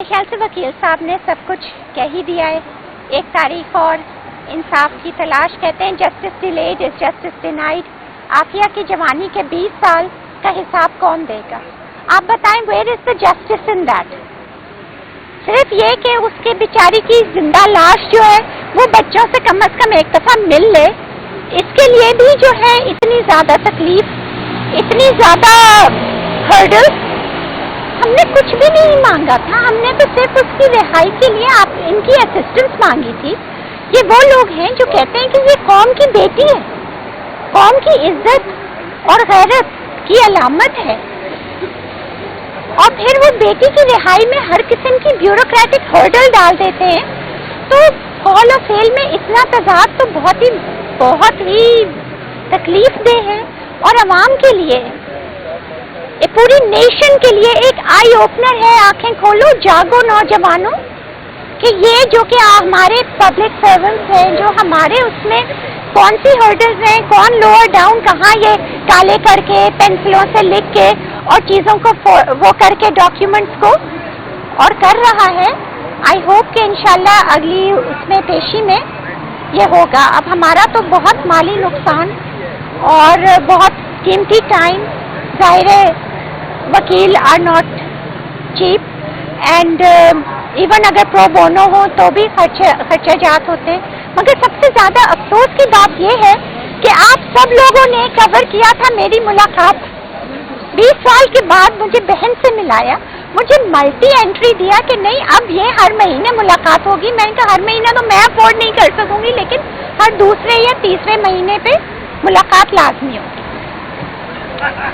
میرے خیال سے وکیل صاحب نے سب کچھ کہہ ہی دیا ہے. 1 تاریخ اور انصاف کی تلاش. کہتے ہیں justice delayed is justice denied. Aafia کی جوانی کے 20 سال کا حساب کون دے گا؟ آپ بتائیں where is the justice in that? صرف یہ کہ اس کے بیچاری کی زندہ لاش جو ہے وہ بچوں سے کم از کم ایک دفعہ مل لے، اس کے لیے بھی جو ہے اتنی زیادہ تکلیف، اتنی زیادہ ہرڈلز. ہم نے کچھ بھی نہیں مانگا تھا، ہم نے تو صرف اس کی رہائی کے لیے آپ ان کی اسسٹنس مانگی تھی. یہ وہ لوگ ہیں جو کہتے ہیں کہ یہ قوم کی بیٹی ہے، قوم کی عزت اور غیرت کی علامت ہے، اور پھر وہ بیٹی کی رہائی میں ہر قسم کی بیوروکریٹک ہرڈل ڈال دیتے ہیں. تو ہال آف فیل میں اتنا تضاد تو بہت ہی تکلیف دہ ہے، اور عوام کے لیے، پوری نیشن کے لیے ایک آئی اوپنر ہے. آنکھیں کھولو، جاگو نوجوانوں، کہ یہ جو کہ ہمارے پبلک سرونٹس ہیں، جو ہمارے اس میں کون سی ہرڈلز ہیں، کون لوور ڈاؤن کہاں یہ کالے کر کے پینسلوں سے لکھ کے اور چیزوں کو وہ کر کے ڈاکیومنٹس کو اور کر رہا ہے. آئی ہوپ کہ انشاءاللہ اگلی اس میں پیشی میں یہ ہوگا. اب ہمارا تو بہت مالی نقصان اور بہت قیمتی ٹائم، ظاہر ہے وکیل are not cheap, and even اگر پرو بونو ہو تو بھی خرچہ جات ہوتے ہیں. مگر سب سے زیادہ افسوس کی بات یہ ہے کہ آپ سب لوگوں نے کور کیا تھا میری ملاقات. 20 سال کے بعد مجھے بہن سے ملایا، مجھے ملٹی انٹری دیا کہ نہیں اب یہ ہر مہینے ملاقات ہوگی. میں نے کہا ہر مہینہ تو میں افورڈ نہیں کر سکوں گی، لیکن ہر دوسرے یا تیسرے مہینے پہ ملاقات لازمی ہوگی.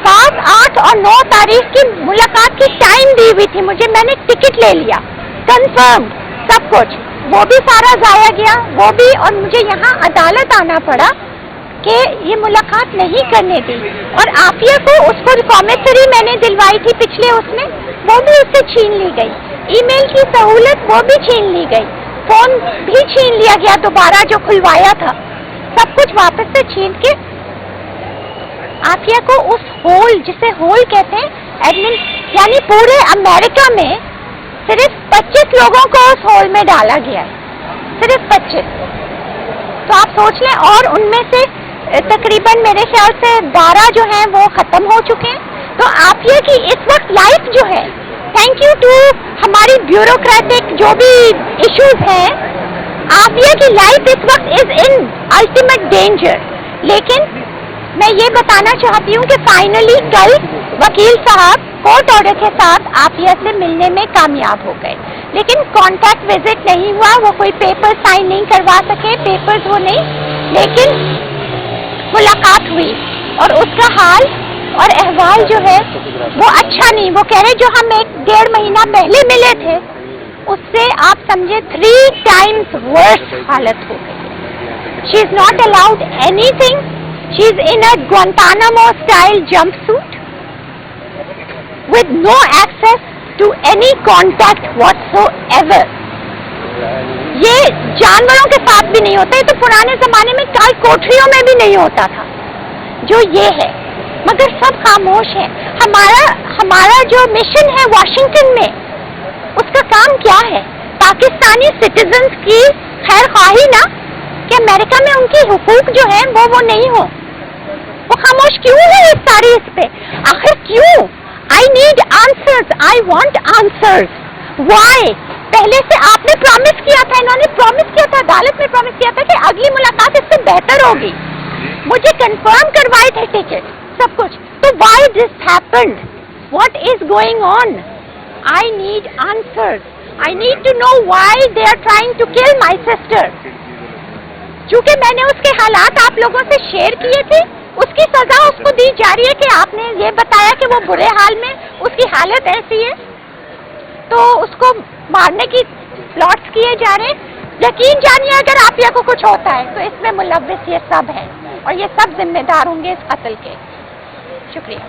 7، 8 اور 9 تاریخ کی ملاقات کی ٹائم دی ہوئی تھی مجھے، میں نے ٹکٹ لے لیا، کنفرم سب کچھ، وہ بھی سارا ضائع گیا، وہ بھی. اور مجھے یہاں عدالت آنا پڑا کہ یہ ملاقات نہیں کرنے دی. اور عافیہ کو اس کو کامسری میں نے دلوائی تھی پچھلے اس میں، وہ بھی اس سے چھین لی گئی. ای میل کی سہولت وہ بھی چھین لی گئی، فون بھی چھین لیا گیا دوبارہ جو کھلوایا تھا، سب کچھ واپس سے چھین کے عافیہ کو اس ہول، جسے ہول کہتے ہیں، یعنی پورے امریکہ میں صرف 25 لوگوں کو اس ہول میں ڈالا گیا ہے، صرف 25. تو آپ سوچ لیں، اور ان میں سے تقریباً میرے خیال سے 12 جو ہیں وہ ختم ہو چکے ہیں. تو عافیہ کی اس وقت لائف جو ہے، تھینک یو ٹو ہماری بیوروکریٹک جو بھی ایشوز ہیں، عافیہ کی لائف اس وقت از ان الٹیمیٹ ڈینجر. لیکن میں یہ بتانا چاہتی ہوں کہ فائنلی کل وکیل صاحب کورٹ آرڈر کے ساتھ عافیہ سے ملنے میں کامیاب ہو گئے، لیکن کانٹیکٹ وزٹ نہیں ہوا، وہ کوئی پیپر سائن نہیں کروا سکے، پیپرز وہ نہیں، لیکن ملاقات ہوئی. اور اس کا حال اور احوال جو ہے وہ اچھا نہیں. وہ کہہ رہے جو ہم 1-1.5 مہینہ پہلے ملے تھے اس سے آپ سمجھے 3 times ورس حالت ہو گئی. شی از ناٹ الاؤڈ اینی تھنگ. She is in a Guantanamo style jumpsuit with no access to any contact whatsoever. یہ جانوروں کے ساتھ بھی نہیں ہوتا، یہ تو پرانے زمانے میں کال کوٹریوں میں بھی نہیں ہوتا تھا جو یہ ہے. مگر سب خاموش ہیں. ہمارا جو مشن ہے واشنگٹن میں، اس کا کام کیا ہے؟ پاکستانی سٹیزنز کی خیر خواہی نا، کہ امریکہ میں ان کے حقوق جو ہیں وہ نہیں ہوں. وہ خاموش کیوں ہے اس تاریخ پہ؟ آخر کیوں؟ I need answers, I want answers. Why? پہلے سے آپ نے پرومس کیا تھا، انہوں نے پرومس کیا تھا، عدالت میں پرومس کیا تھا کہ اگلی ملاقات اس سے بہتر ہوگی. مجھے کنفرم کروائے تھے ٹکٹ، سب کچھ. تو why this happened? What is going on? I need answers. I need to know why they are trying to kill my sister. چونکہ میں نے اس کے حالات آپ لوگوں سے شیئر کیے تھے، اس کی سزا اس کو دی جا رہی ہے کہ آپ نے یہ بتایا کہ وہ برے حال میں، اس کی حالت ایسی ہے، تو اس کو مارنے کی پلاٹس کیے جا رہے ہیں. یقین جانیے اگر عافیہ کو کچھ ہوتا ہے تو اس میں ملوث یہ سب ہیں، اور یہ سب ذمہ دار ہوں گے اس قتل کے. شکریہ.